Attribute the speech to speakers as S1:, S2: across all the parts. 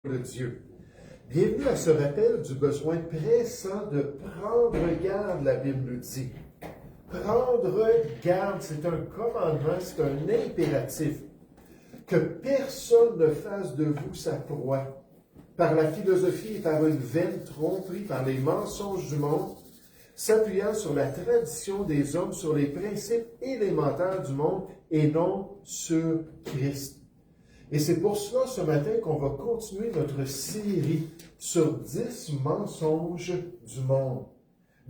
S1: de Dieu. Bienvenue à ce rappel du besoin pressant de prendre garde, la Bible nous dit. Prendre garde, c'est un commandement, c'est un impératif. Que personne ne fasse de vous sa proie, par la philosophie et par une vaine tromperie, par les mensonges du monde, s'appuyant sur la tradition des hommes, sur les principes élémentaires du monde et non sur Christ. Et c'est pour cela, ce matin, qu'on va continuer notre série sur 10 mensonges du monde.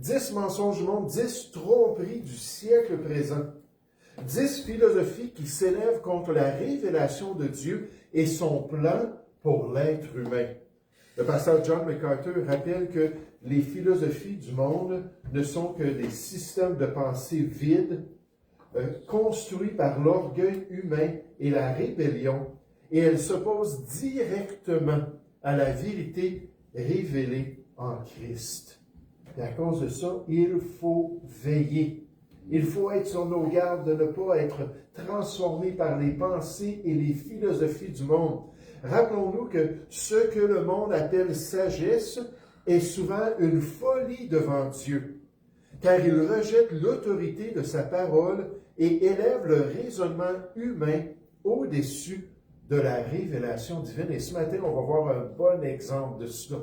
S1: 10 mensonges du monde, 10 tromperies du siècle présent. 10 philosophies qui s'élèvent contre la révélation de Dieu et son plan pour l'être humain. Le pasteur John MacArthur rappelle que les philosophies du monde ne sont que des systèmes de pensée vides, construits par l'orgueil humain et la rébellion, et elles s'opposent directement à la vérité révélée en Christ. Et à cause de ça, il faut veiller. Il faut être sur nos gardes de ne pas être transformé par les pensées et les philosophies du monde. Rappelons-nous que ce que le monde appelle sagesse est souvent une folie devant Dieu, car il rejette l'autorité de sa parole et élève le raisonnement humain au-dessus de la révélation divine. Et ce matin, on va voir un bon exemple de cela.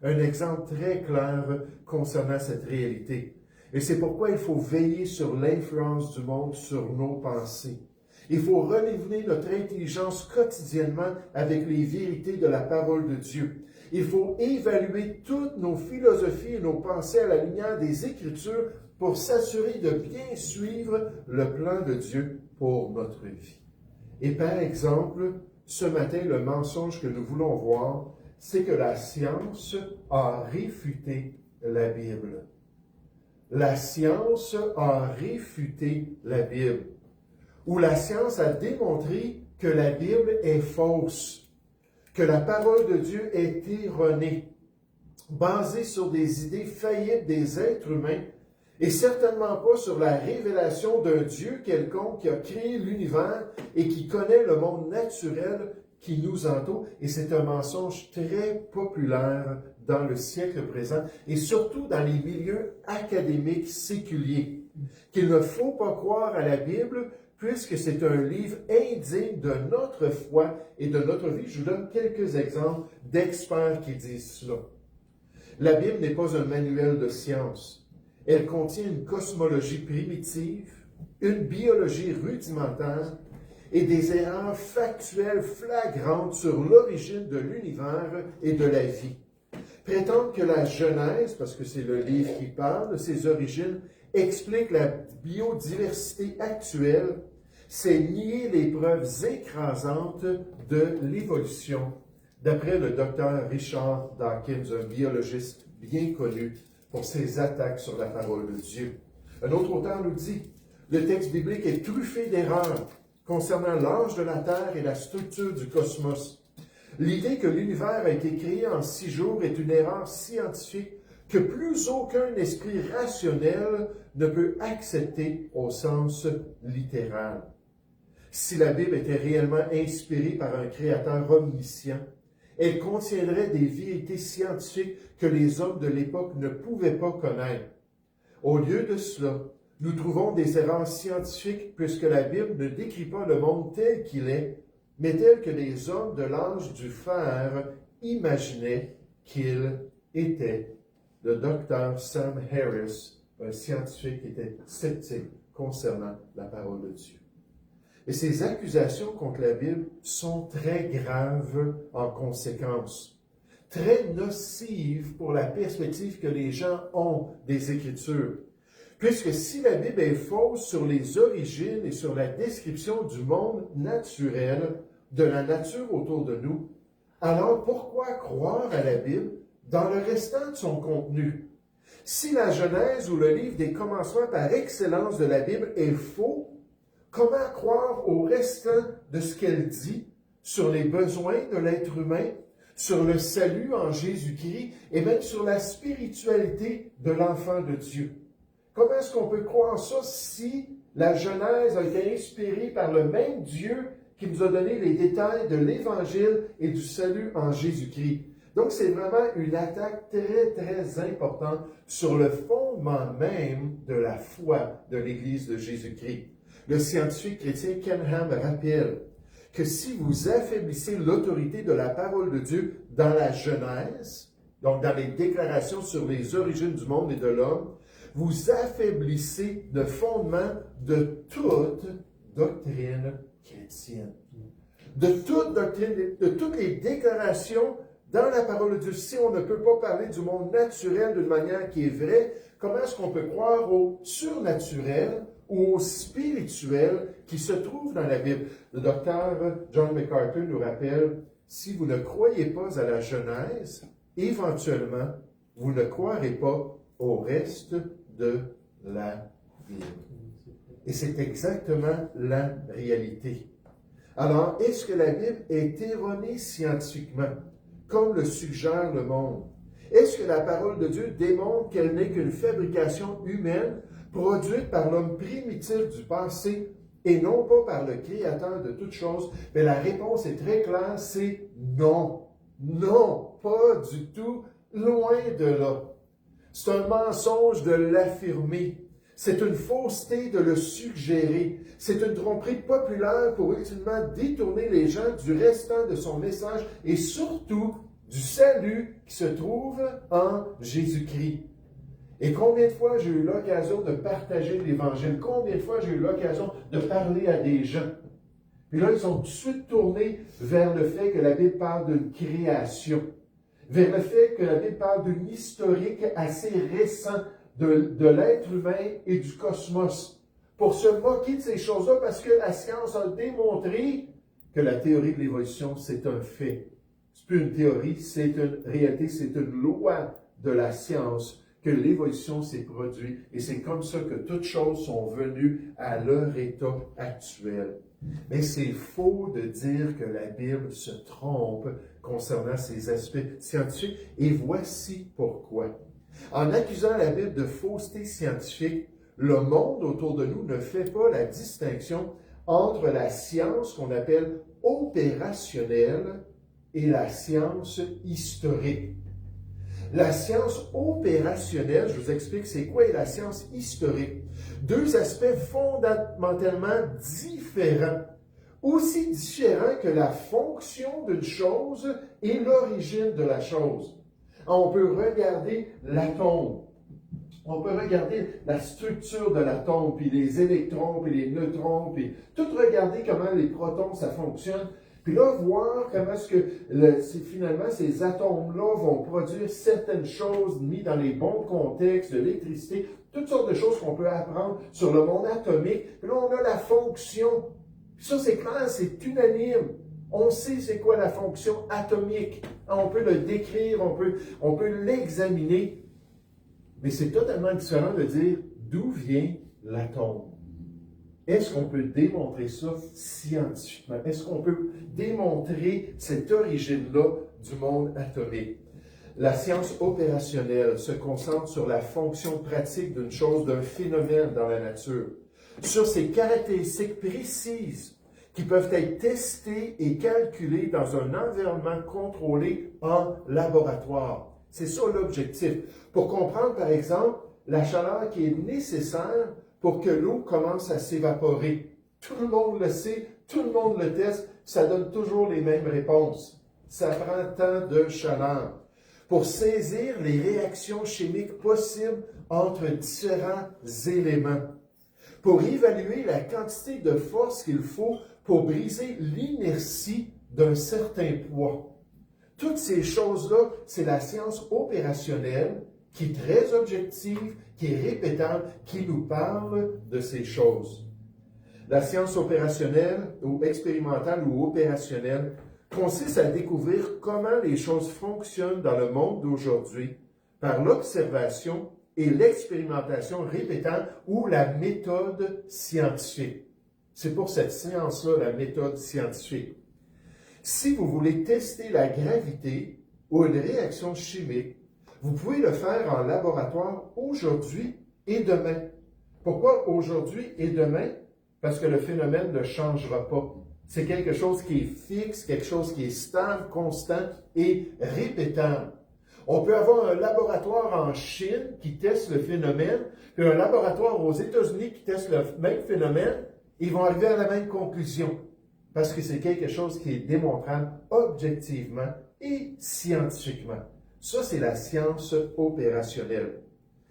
S1: Un exemple très clair concernant cette réalité. Et c'est pourquoi il faut veiller sur l'influence du monde sur nos pensées. Il faut renouveler notre intelligence quotidiennement avec les vérités de la parole de Dieu. Il faut évaluer toutes nos philosophies et nos pensées à la lumière des Écritures pour s'assurer de bien suivre le plan de Dieu pour notre vie. Et par exemple, ce matin, le mensonge que nous voulons voir, c'est que la science a réfuté la Bible. La science a réfuté la Bible. Ou la science a démontré que la Bible est fausse, que la parole de Dieu est erronée, basée sur des idées faillites des êtres humains, et certainement pas sur la révélation d'un Dieu quelconque qui a créé l'univers et qui connaît le monde naturel qui nous entoure. Et c'est un mensonge très populaire dans le siècle présent et surtout dans les milieux académiques séculiers, qu'il ne faut pas croire à la Bible puisque c'est un livre indigne de notre foi et de notre vie. Je vous donne quelques exemples d'experts qui disent cela. La Bible n'est pas un manuel de science. Elle contient une cosmologie primitive, une biologie rudimentaire et des erreurs factuelles flagrantes sur l'origine de l'univers et de la vie. Prétendre que la Genèse, parce que c'est le livre qui parle de ses origines, explique la biodiversité actuelle, c'est nier les preuves écrasantes de l'évolution, d'après le docteur Richard Dawkins, un biologiste bien connu pour ses attaques sur la parole de Dieu. Un autre auteur nous dit, le texte biblique est truffé d'erreurs concernant l'âge de la Terre et la structure du cosmos. L'idée que l'univers a été créé en 6 jours est une erreur scientifique que plus aucun esprit rationnel ne peut accepter au sens littéral. Si la Bible était réellement inspirée par un créateur omniscient, elle contiendrait des vérités scientifiques que les hommes de l'époque ne pouvaient pas connaître. Au lieu de cela, nous trouvons des erreurs scientifiques puisque la Bible ne décrit pas le monde tel qu'il est, mais tel que les hommes de l'âge du fer imaginaient qu'il était. Le docteur Sam Harris, un scientifique, était sceptique concernant la parole de Dieu. Et ces accusations contre la Bible sont très graves en conséquence, très nocives pour la perspective que les gens ont des Écritures. Puisque si la Bible est fausse sur les origines et sur la description du monde naturel, de la nature autour de nous, alors pourquoi croire à la Bible dans le restant de son contenu? Si la Genèse ou le livre des commencements par excellence de la Bible est faux, comment croire au restant de ce qu'elle dit sur les besoins de l'être humain, sur le salut en Jésus-Christ et même sur la spiritualité de l'enfant de Dieu? Comment est-ce qu'on peut croire ça si la Genèse a été inspirée par le même Dieu qui nous a donné les détails de l'Évangile et du salut en Jésus-Christ. Donc, c'est vraiment une attaque très, très importante sur le fondement même de la foi de l'Église de Jésus-Christ. Le scientifique chrétien Ken Ham rappelle que si vous affaiblissez l'autorité de la parole de Dieu dans la Genèse, donc dans les déclarations sur les origines du monde et de l'homme, vous affaiblissez le fondement de toute doctrine chrétienne. De toute doctrine, de toutes les déclarations dans la parole de Dieu. Si on ne peut pas parler du monde naturel d'une manière qui est vraie, comment est-ce qu'on peut croire au surnaturel ou au spirituel qui se trouve dans la Bible? Le docteur John MacArthur nous rappelle, si vous ne croyez pas à la Genèse, éventuellement, vous ne croirez pas au reste de la Bible. Et c'est exactement la réalité. Alors, est-ce que la Bible est erronée scientifiquement, comme le suggère le monde? Est-ce que la parole de Dieu démontre qu'elle n'est qu'une fabrication humaine produite par l'homme primitif du passé et non pas par le Créateur de toutes choses? Mais la réponse est très claire, c'est non. Non, pas du tout, loin de là. C'est un mensonge de l'affirmer. C'est une fausseté de le suggérer. C'est une tromperie populaire pour ultimement détourner les gens du restant de son message et surtout du salut qui se trouve en Jésus-Christ. Et combien de fois j'ai eu l'occasion de partager l'Évangile? Combien de fois j'ai eu l'occasion de parler à des gens? Puis là, ils sont tout de suite tournés vers le fait que la Bible parle d'une création, vers le fait que la Bible parle d'une historique assez récente de l'être humain et du cosmos, pour se moquer de ces choses-là parce que la science a démontré que la théorie de l'évolution, c'est un fait. C'est plus une théorie, c'est une réalité, c'est une loi de la science que l'évolution s'est produite. Et c'est comme ça que toutes choses sont venues à leur état actuel. Mais c'est faux de dire que la Bible se trompe concernant ces aspects scientifiques. Et voici pourquoi. En accusant la Bible de fausseté scientifique, le monde autour de nous ne fait pas la distinction entre la science qu'on appelle opérationnelle et la science historique. La science opérationnelle, je vous explique c'est quoi, et la science historique. Deux aspects fondamentalement différents. Aussi différents que la fonction d'une chose et l'origine de la chose. On peut regarder l'atome. On peut regarder la structure de l'atome, puis les électrons, puis les neutrons, puis tout regarder comment les protons, ça fonctionne. Puis là, voir comment est-ce que finalement ces atomes-là vont produire certaines choses mises dans les bons contextes, de l'électricité, toutes sortes de choses qu'on peut apprendre sur le monde atomique. Puis là, on a la fonction. Puis ça, c'est clair, c'est unanime. On sait c'est quoi la fonction atomique. On peut le décrire, on peut l'examiner. Mais c'est totalement différent de dire d'où vient l'atome. Est-ce qu'on peut démontrer ça scientifiquement? Est-ce qu'on peut démontrer cette origine-là du monde atomique? La science opérationnelle se concentre sur la fonction pratique d'une chose, d'un phénomène dans la nature, sur ses caractéristiques précises qui peuvent être testées et calculées dans un environnement contrôlé en laboratoire. C'est ça l'objectif. Pour comprendre, par exemple, la chaleur qui est nécessaire pour que l'eau commence à s'évaporer. Tout le monde le sait, tout le monde le teste, ça donne toujours les mêmes réponses. Ça prend tant de chaleur. Pour saisir les réactions chimiques possibles entre différents éléments. Pour évaluer la quantité de force qu'il faut pour briser l'inertie d'un certain poids. Toutes ces choses-là, c'est la science opérationnelle qui est très objective, qui est répétable, qui nous parle de ces choses. La science opérationnelle, ou expérimentale ou opérationnelle, consiste à découvrir comment les choses fonctionnent dans le monde d'aujourd'hui par l'observation et l'expérimentation répétante ou la méthode scientifique. C'est pour cette science-là, la méthode scientifique. Si vous voulez tester la gravité ou une réaction chimique, vous pouvez le faire en laboratoire aujourd'hui et demain. Pourquoi aujourd'hui et demain? Parce que le phénomène ne changera pas. C'est quelque chose qui est fixe, quelque chose qui est stable, constant et répétable. On peut avoir un laboratoire en Chine qui teste le phénomène, puis un laboratoire aux États-Unis qui teste le même phénomène, ils vont arriver à la même conclusion. Parce que c'est quelque chose qui est démontrable objectivement et scientifiquement. Ça, c'est la science opérationnelle.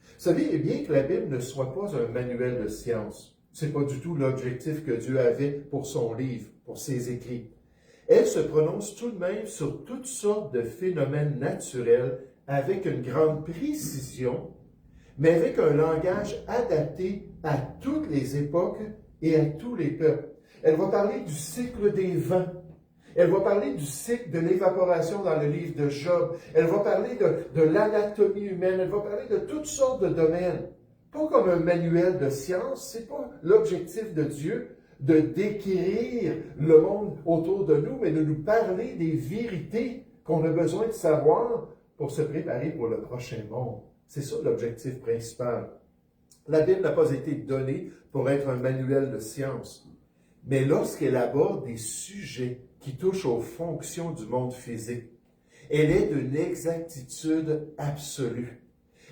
S1: Vous savez bien que la Bible ne soit pas un manuel de science. Ce n'est pas du tout l'objectif que Dieu avait pour son livre, pour ses écrits. Elle se prononce tout de même sur toutes sortes de phénomènes naturels avec une grande précision, mais avec un langage adapté à toutes les époques et à tous les peuples. Elle va parler du cycle des vents. Elle va parler du cycle de l'évaporation dans le livre de Job. Elle va parler de l'anatomie humaine. Elle va parler de toutes sortes de domaines. Pas comme un manuel de science. C'est pas l'objectif de Dieu de décrire le monde autour de nous, mais de nous parler des vérités qu'on a besoin de savoir pour se préparer pour le prochain monde. C'est ça l'objectif principal. La Bible n'a pas été donnée pour être un manuel de science. Mais lorsqu'elle aborde des sujets qui touchent aux fonctions du monde physique, elle est d'une exactitude absolue.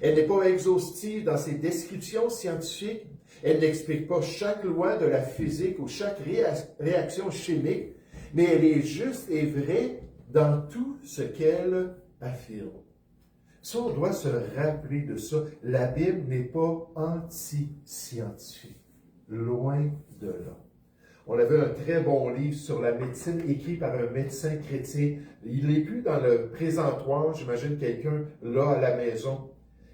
S1: Elle n'est pas exhaustive dans ses descriptions scientifiques. Elle n'explique pas chaque loi de la physique ou chaque réaction chimique, mais elle est juste et vraie dans tout ce qu'elle affirme. Ça, on doit se rappeler de ça. La Bible n'est pas anti-scientifique. Loin de là. On avait un très bon livre sur la médecine écrit par un médecin chrétien. Il n'est plus dans le présentoir, j'imagine quelqu'un là à la maison.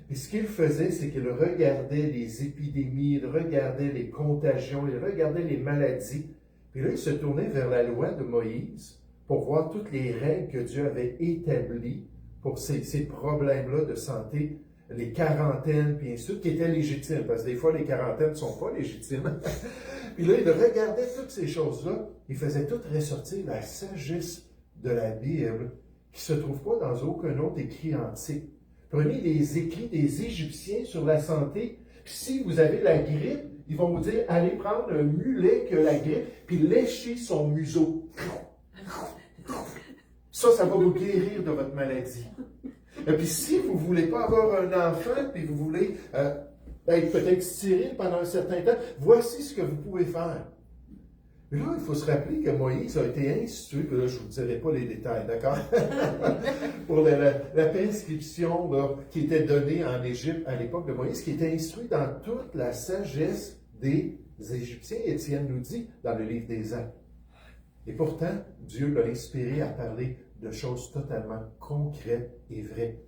S1: Et ce qu'il faisait, c'est qu'il regardait les épidémies, il regardait les contagions, il regardait les maladies. Puis là, il se tournait vers la loi de Moïse pour voir toutes les règles que Dieu avait établies pour ces problèmes-là de santé, les quarantaines, puis ainsi de suite, qui étaient légitimes, parce que des fois, les quarantaines ne sont pas légitimes. Puis là, il regardait toutes ces choses-là, il faisait tout ressortir la sagesse de la Bible, qui ne se trouve pas dans aucun autre écrit antique. Prenez les écrits des Égyptiens sur la santé, puis si vous avez la grippe, ils vont vous dire, allez prendre un mulet qui a la grippe, puis lécher son museau. Ça va vous guérir de votre maladie. Et puis si vous ne voulez pas avoir un enfant, puis vous voulez être peut-être stérile pendant un certain temps, voici ce que vous pouvez faire. Mais là, il faut se rappeler que Moïse a été instruit, puis là, je ne vous dirai pas les détails, d'accord? Pour la prescription là, qui était donnée en Égypte à l'époque de Moïse, qui était instruit dans toute la sagesse des Égyptiens. Étienne nous dit dans le livre des Actes. Et pourtant, Dieu l'a inspiré à parler de choses totalement concrètes et vraies.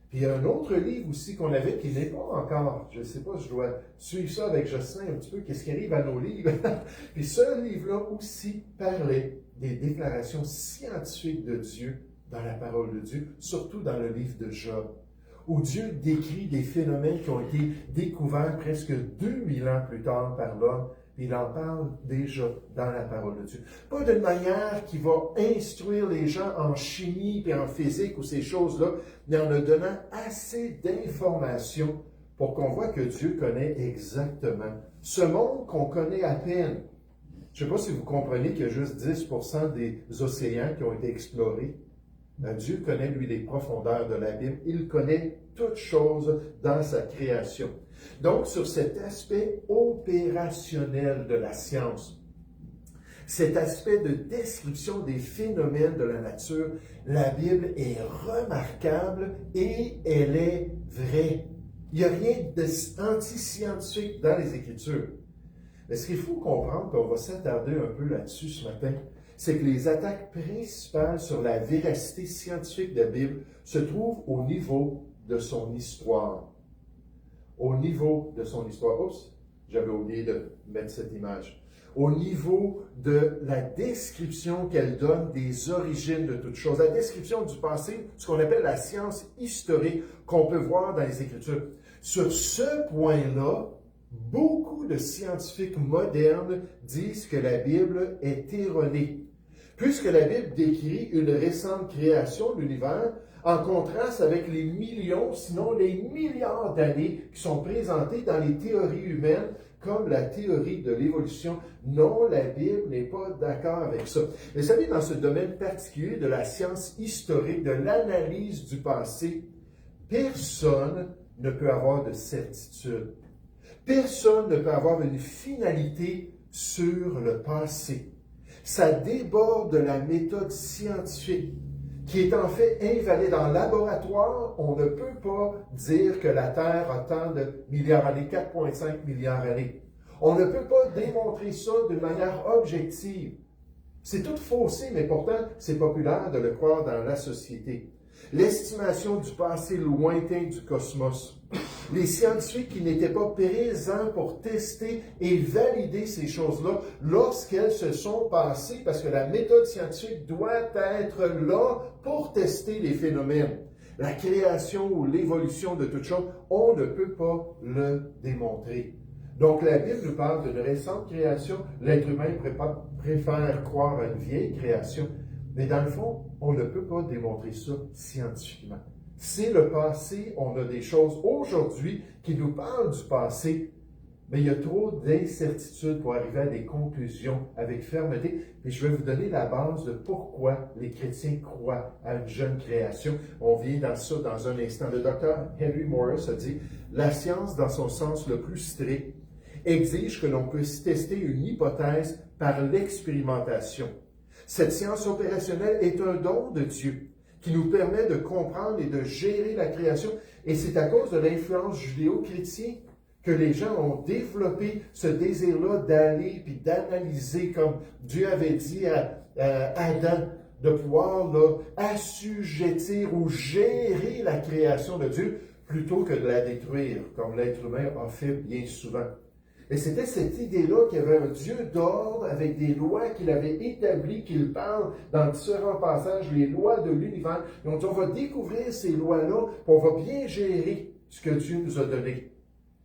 S1: Puis il y a un autre livre aussi qu'on avait qui n'est pas encore, je ne sais pas, je dois suivre ça avec Jocelyn un petit peu, qu'est-ce qui arrive à nos livres. Puis ce livre-là aussi parlait des déclarations scientifiques de Dieu dans la parole de Dieu, surtout dans le livre de Job, où Dieu décrit des phénomènes qui ont été découverts presque 2000 ans plus tard par l'homme. Il en parle déjà dans la parole de Dieu. Pas d'une manière qui va instruire les gens en chimie et en physique ou ces choses-là, mais en leur donnant assez d'informations pour qu'on voit que Dieu connaît exactement ce monde qu'on connaît à peine. Je ne sais pas si vous comprenez qu'il y a juste 10% des océans qui ont été explorés. Dieu connaît, lui, les profondeurs de l'abîme. Il connaît toutes choses dans sa création. Donc, sur cet aspect opérationnel de la science, cet aspect de description des phénomènes de la nature, la Bible est remarquable et elle est vraie. Il n'y a rien d'anti-scientifique dans les Écritures. Mais ce qu'il faut comprendre, et on va s'attarder un peu là-dessus ce matin, c'est que les attaques principales sur la véracité scientifique de la Bible se trouvent au niveau de son histoire. Au niveau de son histoire. Oups, j'avais oublié de mettre cette image. Au niveau de la description qu'elle donne des origines de toutes choses. La description du passé, ce qu'on appelle la science historique qu'on peut voir dans les Écritures. Sur ce point-là, beaucoup de scientifiques modernes disent que la Bible est erronée. Puisque la Bible décrit une récente création de l'univers, en contraste avec les millions, sinon les milliards d'années qui sont présentées dans les théories humaines comme la théorie de l'évolution. Non, la Bible n'est pas d'accord avec ça. Mais vous savez, dans ce domaine particulier de la science historique, de l'analyse du passé, personne ne peut avoir de certitude. Personne ne peut avoir une finalité sur le passé. Ça déborde de la méthode scientifique, qui est en fait invalide. En laboratoire, on ne peut pas dire que la Terre a tant de milliards d'années, 4,5 milliards d'années. On ne peut pas démontrer ça d'une manière objective. C'est tout faussé, mais pourtant, c'est populaire de le croire dans la société. L'estimation du passé lointain du cosmos. Les scientifiques qui n'étaient pas présents pour tester et valider ces choses-là lorsqu'elles se sont passées, parce que la méthode scientifique doit être là pour tester les phénomènes. La création ou l'évolution de toute chose, on ne peut pas le démontrer. Donc la Bible nous parle d'une récente création. L'être humain préfère croire à une vieille création. Mais dans le fond, on ne peut pas démontrer ça scientifiquement. C'est le passé, on a des choses aujourd'hui qui nous parlent du passé, mais il y a trop d'incertitudes pour arriver à des conclusions avec fermeté. Et je vais vous donner la base de pourquoi les chrétiens croient à une jeune création. On vient dans ça dans un instant. Le docteur Henry Morris a dit « La science, dans son sens le plus strict, exige que l'on puisse tester une hypothèse par l'expérimentation. Cette science opérationnelle est un don de Dieu qui nous permet de comprendre et de gérer la création. Et c'est à cause de l'influence judéo-chrétienne que les gens ont développé ce désir-là d'aller puis d'analyser, comme Dieu avait dit à Adam, de pouvoir là, assujettir ou gérer la création de Dieu plutôt que de la détruire, comme l'être humain a fait bien souvent. Et c'était cette idée-là qu'il y avait un Dieu d'ordre avec des lois qu'il avait établies, qu'il parle dans différents passages, les lois de l'univers. Et on dit, on va découvrir ces lois-là, puis on va bien gérer ce que Dieu nous a donné.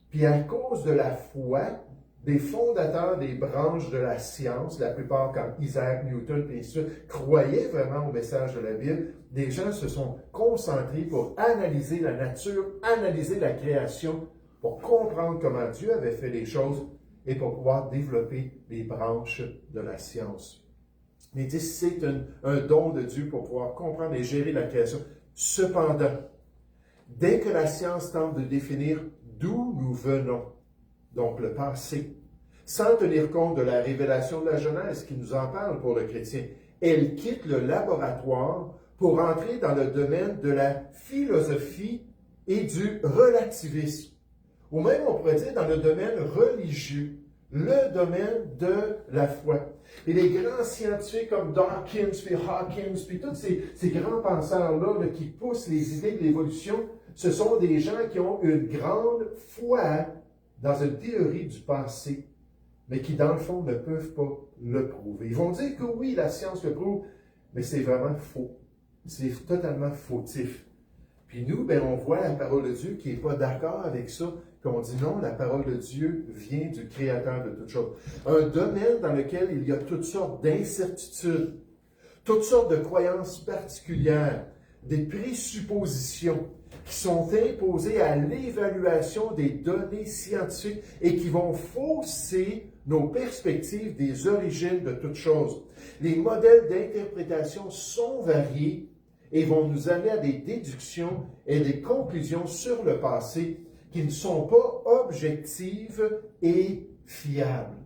S1: Puis à cause de la foi, des fondateurs des branches de la science, la plupart comme Isaac Newton et ainsi de suite, croyaient vraiment au message de la Bible, des gens se sont concentrés pour analyser la nature, analyser la création, pour comprendre comment Dieu avait fait les choses et pour pouvoir développer les branches de la science. Mais c'est un don de Dieu pour pouvoir comprendre et gérer la création. Cependant, dès que la science tente de définir d'où nous venons, donc le passé, sans tenir compte de la révélation de la Genèse qui nous en parle pour le chrétien, elle quitte le laboratoire pour entrer dans le domaine de la philosophie et du relativisme. Ou même, on pourrait dire, dans le domaine religieux, le domaine de la foi. Et les grands scientifiques comme Dawkins, puis Hawkins, puis tous ces grands penseurs-là qui poussent les idées de l'évolution, ce sont des gens qui ont une grande foi dans une théorie du passé, mais qui, dans le fond, ne peuvent pas le prouver. Ils vont dire que oui, la science le prouve, mais c'est vraiment faux. C'est totalement fautif. Puis nous, on voit la parole de Dieu qui n'est pas d'accord avec ça, puis on dit non, la parole de Dieu vient du Créateur de toutes choses. Un domaine dans lequel il y a toutes sortes d'incertitudes, toutes sortes de croyances particulières, des présuppositions qui sont imposées à l'évaluation des données scientifiques et qui vont fausser nos perspectives des origines de toutes choses. Les modèles d'interprétation sont variés et vont nous amener à des déductions et des conclusions sur le passé qui ne sont pas objectives et fiables.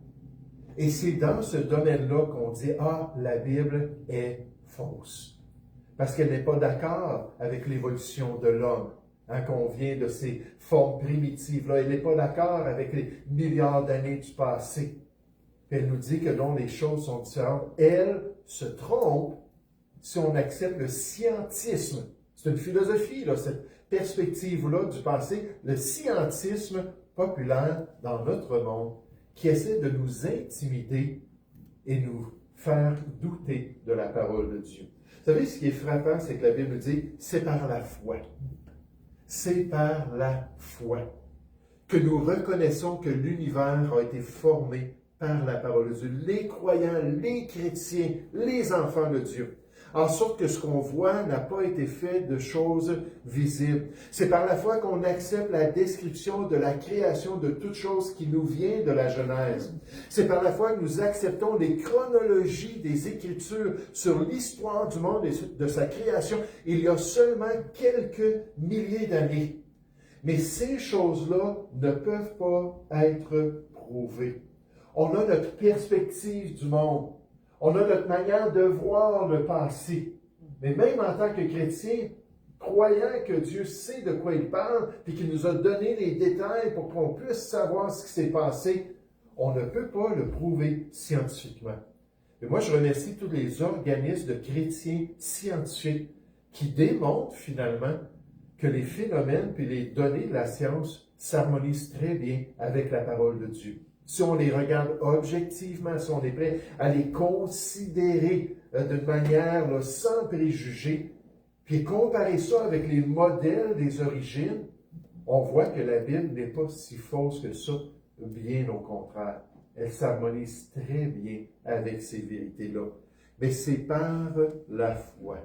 S1: Et c'est dans ce domaine-là qu'on dit « Ah, la Bible est fausse ». Parce qu'elle n'est pas d'accord avec l'évolution de l'homme, qu'on vient de ces formes primitives-là. Elle n'est pas d'accord avec les milliards d'années du passé. Elle nous dit que donc les choses sont différentes. Elle se trompe si on accepte le scientisme. C'est une philosophie, là, cette perspective-là du passé, le scientisme populaire dans notre monde qui essaie de nous intimider et nous faire douter de la parole de Dieu. Vous savez, ce qui est frappant, c'est que la Bible nous dit, c'est par la foi. C'est par la foi que nous reconnaissons que l'univers a été formé par la parole de Dieu. Les croyants, les chrétiens, les enfants de Dieu. en sorte que ce qu'on voit n'a pas été fait de choses visibles. C'est par la foi qu'on accepte la description de la création de toute chose qui nous vient de la Genèse. C'est par la foi que nous acceptons les chronologies des Écritures sur l'histoire du monde et de sa création il y a seulement quelques milliers d'années. Mais ces choses-là ne peuvent pas être prouvées. On a notre perspective du monde. On a notre manière de voir le passé. Mais même en tant que chrétien, croyant que Dieu sait de quoi il parle, puis qu'il nous a donné les détails pour qu'on puisse savoir ce qui s'est passé, on ne peut pas le prouver scientifiquement. Et moi, je remercie tous les organismes de chrétiens scientifiques qui démontrent finalement que les phénomènes puis les données de la science s'harmonisent très bien avec la parole de Dieu. Si on les regarde objectivement, si on est prêt à les considérer d'une manière sans préjugés, puis comparer ça avec les modèles des origines, on voit que la Bible n'est pas si fausse que ça, bien au contraire. Elle s'harmonise très bien avec ces vérités-là. Mais c'est par la foi.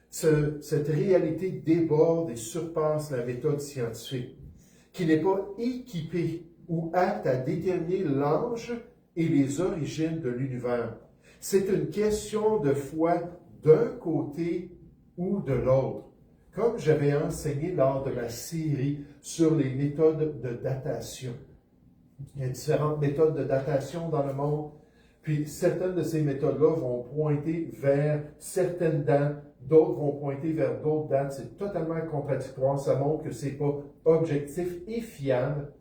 S1: Cette réalité déborde et surpasse la méthode scientifique, qui n'est pas équipée ou apte à déterminer l'âge et les origines de l'univers. C'est une question de foi d'un côté ou de l'autre. Comme j'avais enseigné lors de ma série sur les méthodes de datation. Il y a différentes méthodes de datation dans le monde, puis certaines de ces méthodes-là vont pointer vers certaines dates, d'autres vont pointer vers d'autres dates. C'est totalement contradictoire. Ça montre que ce n'est pas objectif et fiable.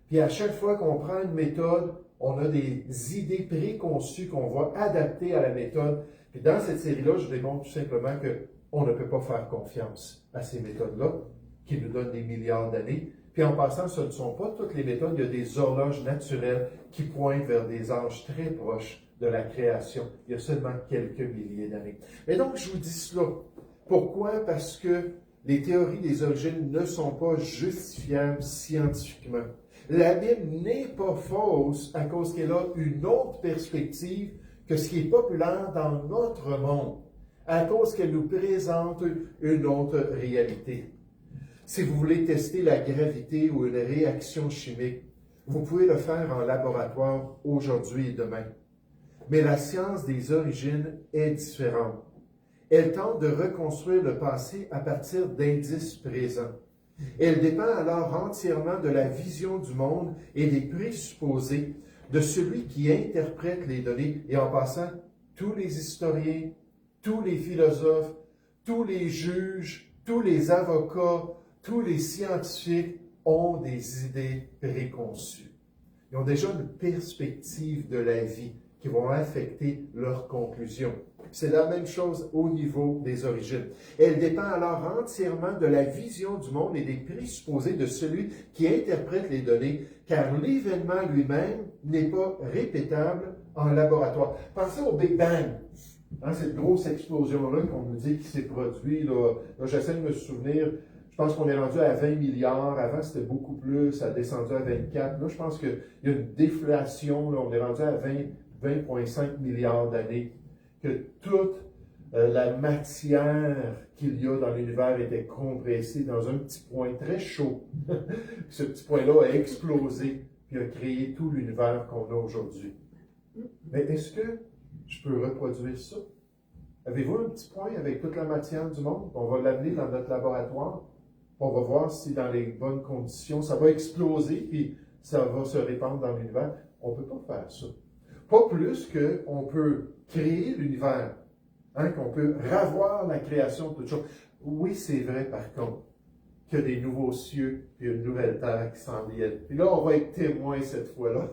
S1: Puis à chaque fois qu'on prend une méthode, on a des idées préconçues qu'on va adapter à la méthode. Puis dans cette série-là, je démontre tout simplement qu'on ne peut pas faire confiance à ces méthodes-là, qui nous donnent des milliards d'années. Puis en passant, ce ne sont pas toutes les méthodes. Il y a des horloges naturelles qui pointent vers des âges très proches de la création. Il y a seulement quelques milliers d'années. Mais donc, je vous dis cela. Pourquoi? Parce que les théories des origines ne sont pas justifiables scientifiquement. La Bible n'est pas fausse à cause qu'elle a une autre perspective que ce qui est populaire dans notre monde, à cause qu'elle nous présente une autre réalité. Si vous voulez tester la gravité ou une réaction chimique, vous pouvez le faire en laboratoire aujourd'hui et demain. Mais la science des origines est différente. Elle tente de reconstruire le passé à partir d'indices présents. Elle dépend alors entièrement de la vision du monde et des présupposés de celui qui interprète les données. Et en passant, tous les historiens, tous les philosophes, tous les juges, tous les avocats, tous les scientifiques ont des idées préconçues. Ils ont déjà une perspective de la vie qui vont affecter leurs conclusions. C'est la même chose au niveau des origines. Elle dépend alors entièrement de la vision du monde et des présupposés de celui qui interprète les données, car l'événement lui-même n'est pas répétable en laboratoire. Pensez au Big Bang. Cette grosse explosion-là qu'on nous dit qui s'est produite. Là, j'essaie de me souvenir. Je pense qu'on est rendu à 20 milliards. Avant, c'était beaucoup plus. Ça a descendu à 24. Là, je pense qu'il y a une déflation. Là, on est rendu à 20,5 milliards d'années. Que toute la matière qu'il y a dans l'univers était compressée dans un petit point très chaud. Ce petit point-là a explosé puis a créé tout l'univers qu'on a aujourd'hui. Mais est-ce que je peux reproduire ça? Avez-vous un petit point avec toute la matière du monde? On va l'amener dans notre laboratoire. On va voir si dans les bonnes conditions, ça va exploser puis ça va se répandre dans l'univers. On ne peut pas faire ça. Pas plus qu'on peut créer l'univers, qu'on peut revoir la création de toutes choses. Oui, c'est vrai par contre qu'il y a des nouveaux cieux et une nouvelle terre qui s'en viennent. Puis là, on va être témoins cette fois-là.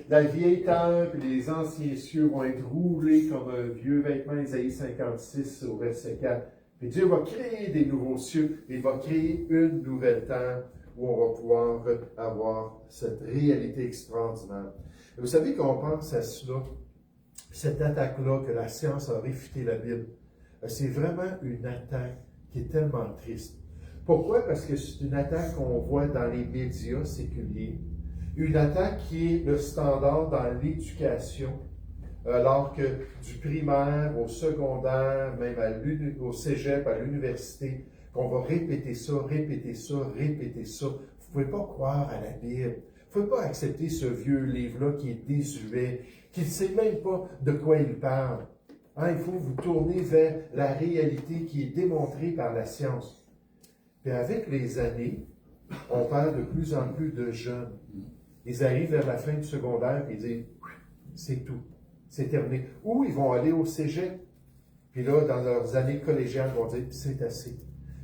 S1: La vieille terre et les anciens cieux vont être roulés comme un vieux vêtement, Isaïe 56 au verset 4. Puis Dieu va créer des nouveaux cieux et il va créer une nouvelle terre où on va pouvoir avoir cette réalité extraordinaire. Et vous savez qu'on pense à cela, cette attaque-là, que la science a réfuté la Bible. C'est vraiment une attaque qui est tellement triste. Pourquoi? Parce que c'est une attaque qu'on voit dans les médias séculiers, une attaque qui est le standard dans l'éducation, alors que du primaire au secondaire, même au cégep, à l'université, qu'on va répéter ça, répéter ça, répéter ça. Vous ne pouvez pas croire à la Bible. Vous ne pouvez pas accepter ce vieux livre-là qui est désuet, qui ne sait même pas de quoi il parle. Hein, il faut vous tourner vers la réalité qui est démontrée par la science. Puis avec les années, on parle de plus en plus de jeunes. Ils arrivent vers la fin du secondaire et ils disent « c'est tout, c'est terminé ». Ou ils vont aller au cégep. Puis là, dans leurs années collégiales, ils vont dire « c'est assez ».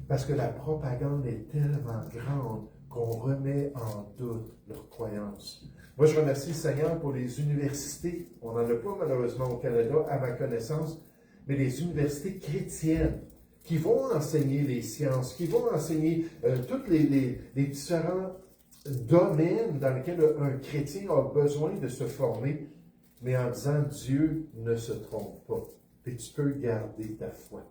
S1: Parce que la propagande est tellement grande qu'on remet en doute leurs croyances. Moi, je remercie le Seigneur pour les universités. On n'en a pas malheureusement au Canada, à ma connaissance, mais les universités chrétiennes qui vont enseigner les sciences, qui vont enseigner tous les différents domaines dans lesquels un chrétien a besoin de se former, mais en disant Dieu ne se trompe pas. Puis tu peux garder ta foi.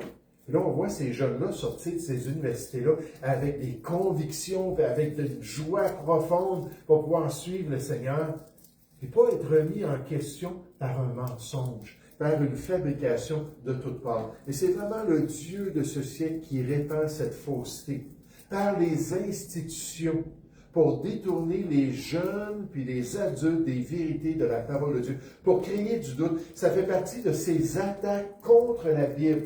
S1: Et là, on voit ces jeunes-là sortir de ces universités-là avec des convictions, avec une joie profonde pour pouvoir suivre le Seigneur, et pas être remis en question par un mensonge, par une fabrication de toutes parts. Et c'est vraiment le Dieu de ce siècle qui répand cette fausseté par les institutions pour détourner les jeunes puis les adultes des vérités de la parole de Dieu, pour créer du doute. Ça fait partie de ces attaques contre la Bible.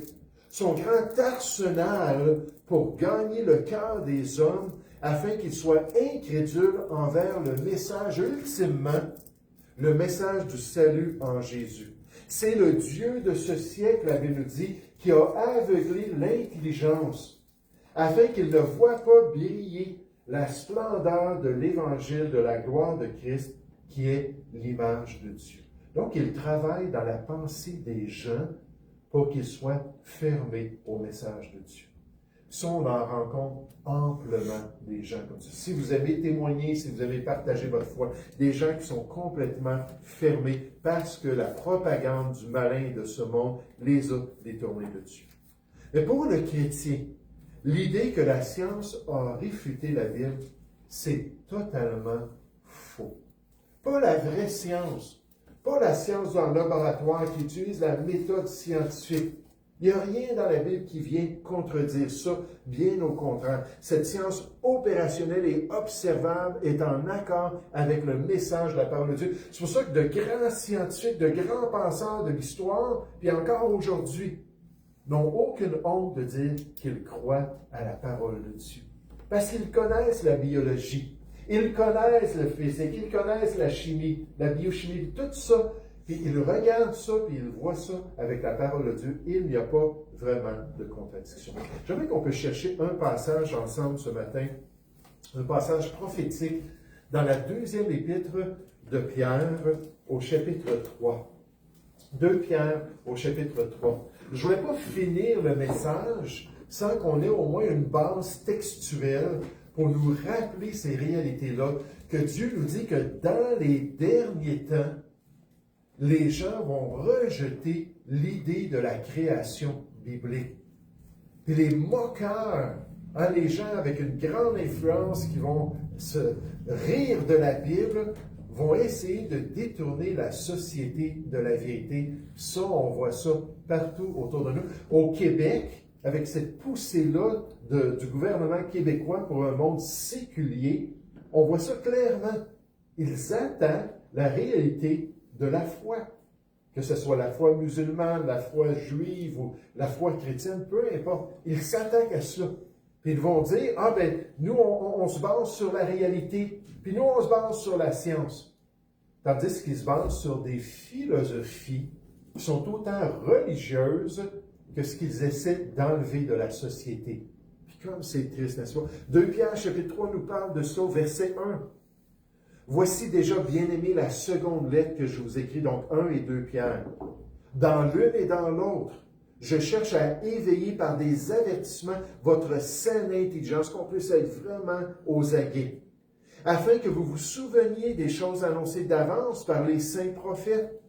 S1: Son grand arsenal pour gagner le cœur des hommes afin qu'ils soient incrédules envers le message, ultimement, le message du salut en Jésus. C'est le Dieu de ce siècle, la Bible nous dit, qui a aveuglé l'intelligence afin qu'ils ne voient pas briller la splendeur de l'évangile de la gloire de Christ qui est l'image de Dieu. Donc, il travaille dans la pensée des gens pour qu'ils soient fermés au message de Dieu. Ça, on en rencontre amplement des gens comme ça. Si vous avez témoigné, si vous avez partagé votre foi, des gens qui sont complètement fermés parce que la propagande du malin de ce monde les a détournés de Dieu. Mais pour le chrétien, l'idée que la science a réfuté la Bible, c'est totalement faux. Pas la vraie science. Pas la science dans le laboratoire qui utilise la méthode scientifique. Il n'y a rien dans la Bible qui vient contredire ça, bien au contraire. Cette science opérationnelle et observable est en accord avec le message de la parole de Dieu. C'est pour ça que de grands scientifiques, de grands penseurs de l'histoire, puis encore aujourd'hui, n'ont aucune honte de dire qu'ils croient à la parole de Dieu. Parce qu'ils connaissent la biologie. Ils connaissent le physique, ils connaissent la chimie, la biochimie, tout ça. Puis ils regardent ça, puis ils voient ça avec la parole de Dieu. Il n'y a pas vraiment de contradiction. J'aimerais qu'on puisse chercher un passage ensemble ce matin, un passage prophétique dans la deuxième épître de Pierre au chapitre 3. 2 Pierre au chapitre 3. Je ne voulais pas finir le message sans qu'on ait au moins une base textuelle pour nous rappeler ces réalités-là, que Dieu nous dit que dans les derniers temps, les gens vont rejeter l'idée de la création biblique. Puis les moqueurs, les gens avec une grande influence qui vont se rire de la Bible, vont essayer de détourner la société de la vérité. Ça, on voit ça partout autour de nous. Au Québec, avec cette poussée-là du gouvernement québécois pour un monde séculier, on voit ça clairement. Ils attaquent la réalité de la foi. Que ce soit la foi musulmane, la foi juive ou la foi chrétienne, peu importe. Ils s'attaquent à cela. Puis ils vont dire, nous, on se base sur la réalité, puis nous, on se base sur la science. Tandis qu'ils se basent sur des philosophies qui sont autant religieuses que ce qu'ils essaient d'enlever de la société. Puis comme c'est triste, n'est-ce pas? 2 Pierre, chapitre 3, nous parle de ça, verset 1. Voici déjà, bien-aimés, la seconde lettre que je vous écris, donc 1 et 2 Pierre. Dans l'une et dans l'autre, je cherche à éveiller par des avertissements votre saine intelligence, qu'on puisse être vraiment aux aguets, afin que vous vous souveniez des choses annoncées d'avance par les saints prophètes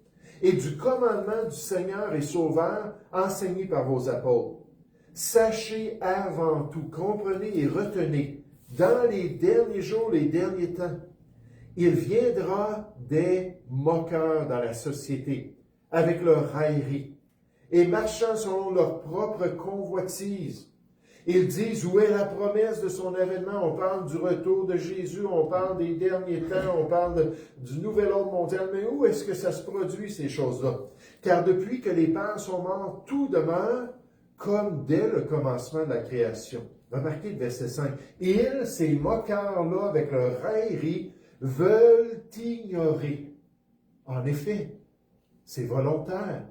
S1: et du commandement du Seigneur et Sauveur enseigné par vos apôtres. Sachez avant tout, comprenez et retenez, dans les derniers jours, les derniers temps, il viendra des moqueurs dans la société, avec leur raillerie et marchant selon leur propre convoitise. Ils disent où est la promesse de son avènement. On parle du retour de Jésus, on parle des derniers temps, on parle du nouvel ordre mondial. Mais où est-ce que ça se produit, ces choses-là? Car depuis que les pères sont morts, tout demeure comme dès le commencement de la création. Remarquez le verset 5. Ils, ces moqueurs-là, avec leur raillerie, veulent ignorer. En effet, c'est volontaire.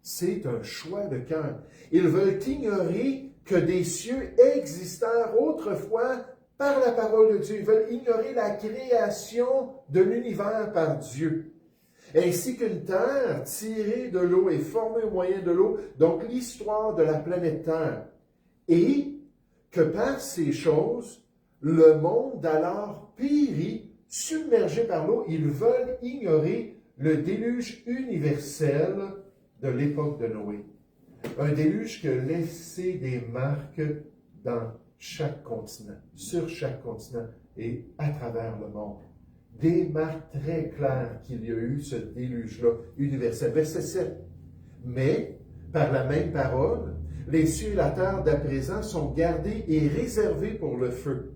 S1: C'est un choix de cœur. Ils veulent ignorer que des cieux existèrent autrefois par la parole de Dieu. Ils veulent ignorer la création de l'univers par Dieu. Ainsi qu'une terre tirée de l'eau et formée au moyen de l'eau, donc l'histoire de la planète Terre. Et que par ces choses, le monde d'alors périt, submergé par l'eau. Ils veulent ignorer le déluge universel de l'époque de Noé. Un déluge qui a laissé des marques dans chaque continent, sur chaque continent et à travers le monde. Des marques très claires qu'il y a eu ce déluge-là universel. Verset 7. Mais, par la même parole, les cieux et la terre d'à présent sont gardés et réservés pour le feu,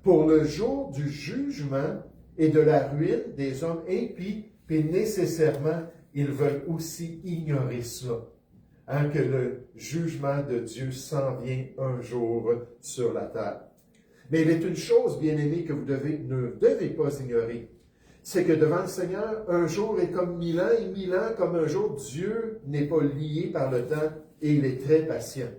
S1: pour le jour du jugement et de la ruine des hommes impies, puis nécessairement, ils veulent aussi ignorer cela. Que le jugement de Dieu s'en vient un jour sur la terre. Mais il est une chose, bien-aimés, que vous ne devez pas ignorer. C'est que devant le Seigneur, un jour est comme 1000 ans, et 1000 ans comme un jour. Dieu n'est pas lié par le temps et il est très patient.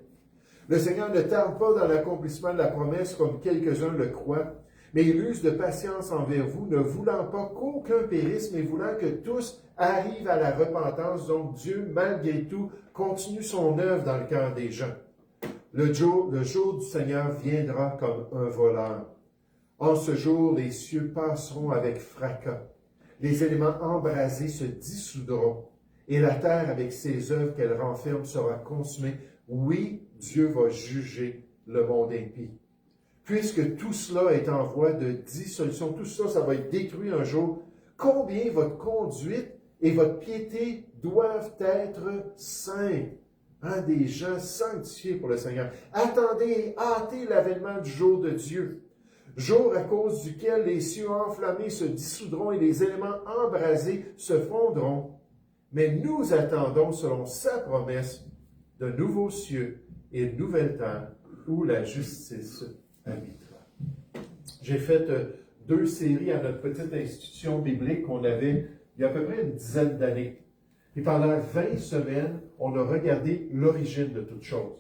S1: Le Seigneur ne tarde pas dans l'accomplissement de la promesse comme quelques-uns le croient, mais il use de patience envers vous, ne voulant pas qu'aucun périsse, mais voulant que tous arrivent à la repentance. Donc Dieu, malgré tout, continue son œuvre dans le cœur des gens. Le jour du Seigneur viendra comme un voleur. En ce jour, les cieux passeront avec fracas. Les éléments embrasés se dissoudront, et la terre avec ses œuvres qu'elle renferme sera consumée. Oui, Dieu va juger le monde impie. Puisque tout cela est en voie de dissolution, tout cela, ça va être détruit un jour, combien votre conduite et votre piété doivent être saintes. Des gens sanctifiés pour le Seigneur. Attendez et hâtez l'avènement du jour de Dieu. Jour à cause duquel les cieux enflammés se dissoudront et les éléments embrasés se fondront. Mais nous attendons, selon sa promesse, de nouveaux cieux et de nouvelles terres où la justice habitera. J'ai fait 2 séries à notre petite institution biblique qu'on avait il y a à peu près une dizaine d'années. Et pendant 20 semaines, on a regardé l'origine de toute chose.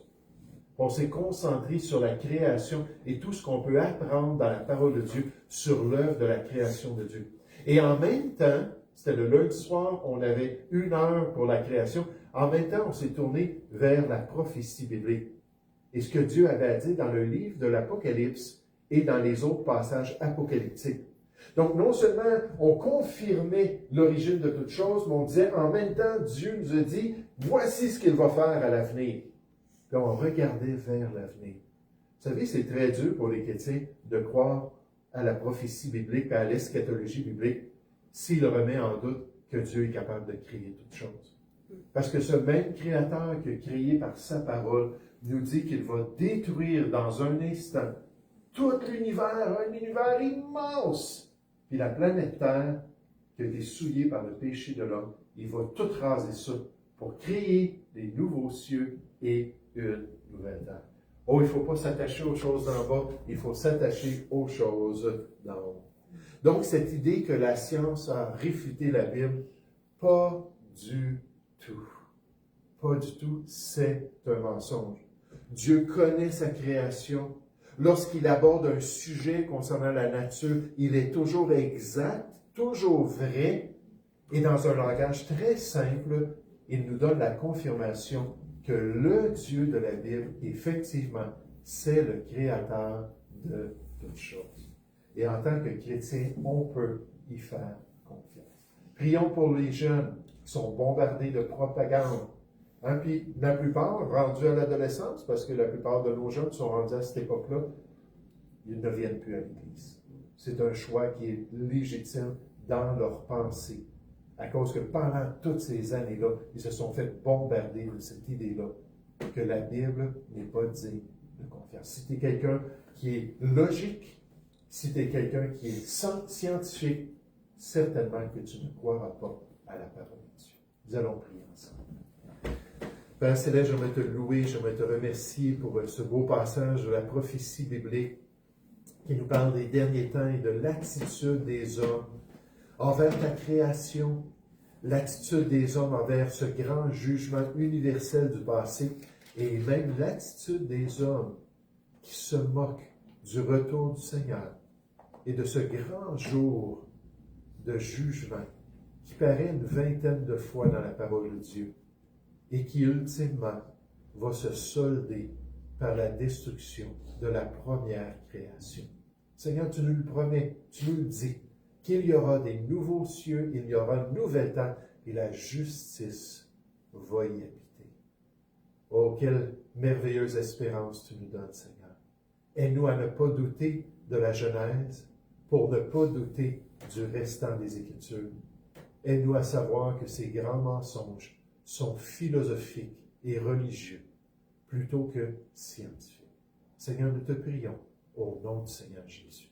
S1: On s'est concentré sur la création et tout ce qu'on peut apprendre dans la parole de Dieu sur l'œuvre de la création de Dieu. Et en même temps, c'était le lundi soir, on avait 1 heure pour la création. En même temps, on s'est tourné vers la prophétie biblique. Et ce que Dieu avait à dire dans le livre de l'Apocalypse et dans les autres passages apocalyptiques. Donc, non seulement on confirmait l'origine de toute chose, mais on disait en même temps, Dieu nous a dit, voici ce qu'il va faire à l'avenir. Puis on regardait vers l'avenir. Vous savez, c'est très dur pour les chrétiens de croire à la prophétie biblique, à l'eschatologie biblique, s'il remet en doute que Dieu est capable de créer toutes choses. Parce que ce même Créateur qui a créé par sa parole nous dit qu'il va détruire dans un instant tout l'univers, un univers immense. Puis la planète Terre, qui a été souillée par le péché de l'homme, il va tout raser ça pour créer des nouveaux cieux et une nouvelle terre. Oh, il ne faut pas s'attacher aux choses d'en bas, il faut s'attacher aux choses d'en haut. Donc, cette idée que la science a réfuté la Bible, pas du tout. Pas du tout, c'est un mensonge. Dieu connaît sa création. Lorsqu'il aborde un sujet concernant la nature, il est toujours exact, toujours vrai, et dans un langage très simple, il nous donne la confirmation que le Dieu de la Bible, effectivement, c'est le Créateur de toutes choses. Et en tant que chrétien, on peut y faire confiance. Prions pour les jeunes qui sont bombardés de propagande. Puis la plupart, rendus à l'adolescence, parce que la plupart de nos jeunes sont rendus à cette époque-là, ils ne viennent plus à l'Église. C'est un choix qui est légitime dans leur pensée, à cause que pendant toutes ces années-là, ils se sont fait bombarder de cette idée-là, que la Bible n'est pas digne de confiance. Si tu es quelqu'un qui est logique, si tu es quelqu'un qui est scientifique, certainement que tu ne croiras pas à la parole de Dieu. Nous allons prier ensemble. Père Céleste, j'aimerais te louer, j'aimerais te remercier pour ce beau passage de la prophétie biblique qui nous parle des derniers temps et de l'attitude des hommes envers ta création, l'attitude des hommes envers ce grand jugement universel du passé et même l'attitude des hommes qui se moquent du retour du Seigneur et de ce grand jour de jugement qui paraît une vingtaine de fois dans la parole de Dieu et qui ultimement va se solder par la destruction de la première création. Seigneur, tu nous le promets, tu nous le dis, qu'il y aura des nouveaux cieux, il y aura un nouvel temps et la justice va y habiter. Oh, quelle merveilleuse espérance tu nous donnes, Seigneur. Aide-nous à ne pas douter de la Genèse pour ne pas douter du restant des Écritures. Aide-nous à savoir que ces grands mensonges sont philosophiques et religieux plutôt que scientifiques. Seigneur, nous te prions au nom du Seigneur Jésus.